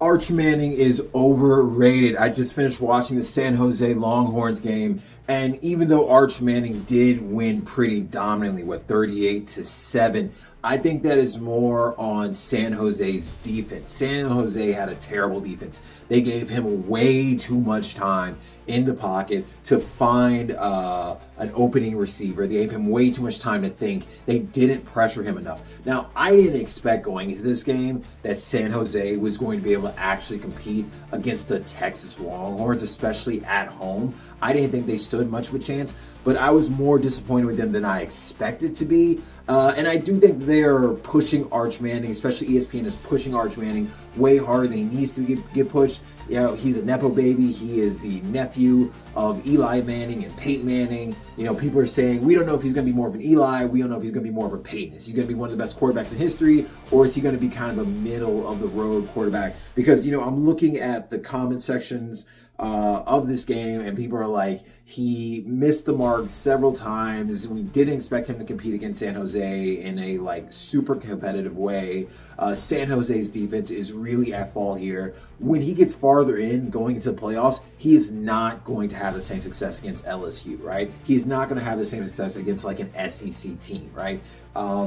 Arch Manning is overrated. I just finished watching the San Jose Longhorns game, and even though Arch Manning did win pretty dominantly, 38-7, I think that is more on San Jose's defense. San Jose had a terrible defense. They gave him way too much time in the pocket to find an opening receiver. They gave him way too much time to think. They didn't pressure him enough. Now, I didn't expect going into this game that San Jose was going to be able to actually compete against the Texas Longhorns, especially at home. I didn't think they stood much of a chance, but I was more disappointed with them than I expected to be. And I do think they're pushing Arch Manning, especially ESPN is pushing Arch Manning way harder than he needs to get pushed. You know, he's a Nepo baby. He is the nephew of Eli Manning and Peyton Manning. You know, people are saying, we don't know if he's going to be more of an Eli. We don't know if he's going to be more of a Peyton. Is he going to be one of the best quarterbacks in history? Or is he going to be kind of a middle of the road quarterback? Because, you know, I'm looking at the comment sections of this game, and people are like, he missed the mark several times. We didn't expect him to compete against San Jose in a like super competitive way. San Jose's defense is really at fault here. When he gets farther in going into the playoffs, he is not going to have the same success against LSU, right? He's not going to have the same success against like an SEC team, right?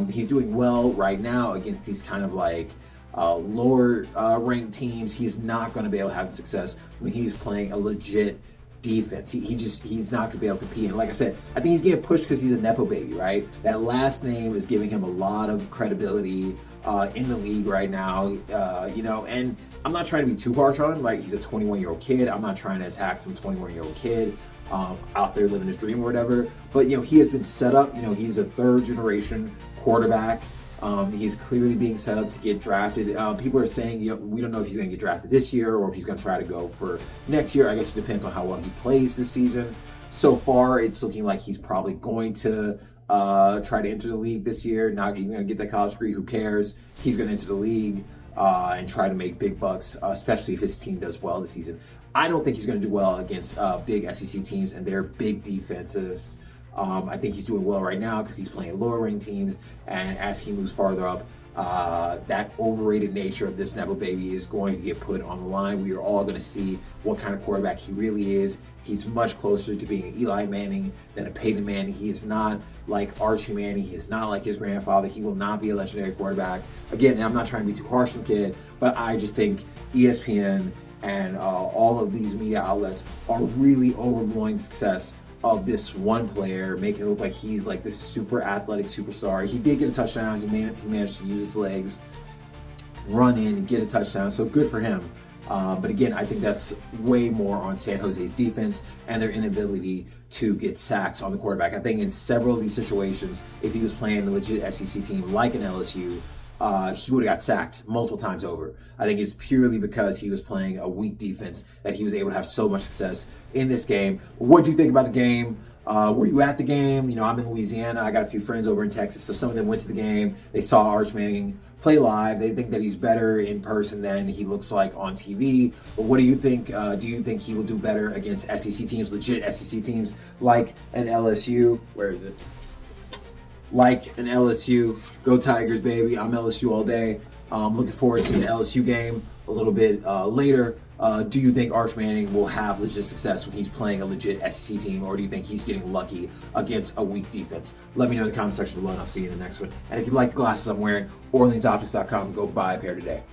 He's doing well right now against these kind of like lower ranked teams. He's not going to be able to have the success when he's playing a legit defense. He's not going to be able to compete. And like I said, I think he's getting pushed because he's a Nepo baby, right? That last name is giving him a lot of credibility in the league right now. You know, and I'm not trying to be too harsh on him. Like, he's a 21-year-old kid. I'm not trying to attack some 21-year-old kid out there living his dream or whatever. But, you know, he has been set up. You know, he's a third-generation quarterback. He's clearly being set up to get drafted. People are saying, you know, we don't know if he's going to get drafted this year or if he's going to try to go for next year. I guess it depends on how well he plays this season. So far, it's looking like he's probably going to try to enter the league this year. Not even going to get that college degree. Who cares? He's going to enter the league and try to make big bucks, especially if his team does well this season. I don't think he's going to do well against big SEC teams and their big defenses. I think he's doing well right now because he's playing lower ranked teams, and as he moves farther up, that overrated nature of this Nepo baby is going to get put on the line. We are all going to see what kind of quarterback he really is. He's much closer to being an Eli Manning than a Peyton Manning. He is not like Archie Manning. He is not like his grandfather. He will not be a legendary quarterback. Again, I'm not trying to be too harsh on the kid, but I just think ESPN and all of these media outlets are really overblowing success of this one player, making it look like he's like this super athletic superstar. He did get a touchdown. He managed to use his legs, run in, and get a touchdown. So good for him. But again, I think that's way more on San Jose's defense and their inability to get sacks on the quarterback. I think in several of these situations, if he was playing a legit SEC team like an LSU, he would have got sacked multiple times over. I think it's purely because he was playing a weak defense that he was able to have so much success in this game. What do you think about the game? Were you at the game? You know, I'm in Louisiana. I got a few friends over in Texas, so some of them went to the game. They saw Arch Manning play live. They think that he's better in person than he looks like on TV. But what do you think? Do you think he will do better against SEC teams, legit SEC teams like an LSU? Where is it? Like an LSU. Go Tigers, baby. I'm LSU all day. Looking forward to the LSU game a little bit later. Do you think Arch Manning will have legit success when he's playing a legit SEC team, or do you think he's getting lucky against a weak defense? Let me know in the comment section below, and I'll see you in the next one. And if you like the glasses I'm wearing, OrleansOptics.com, go buy a pair today.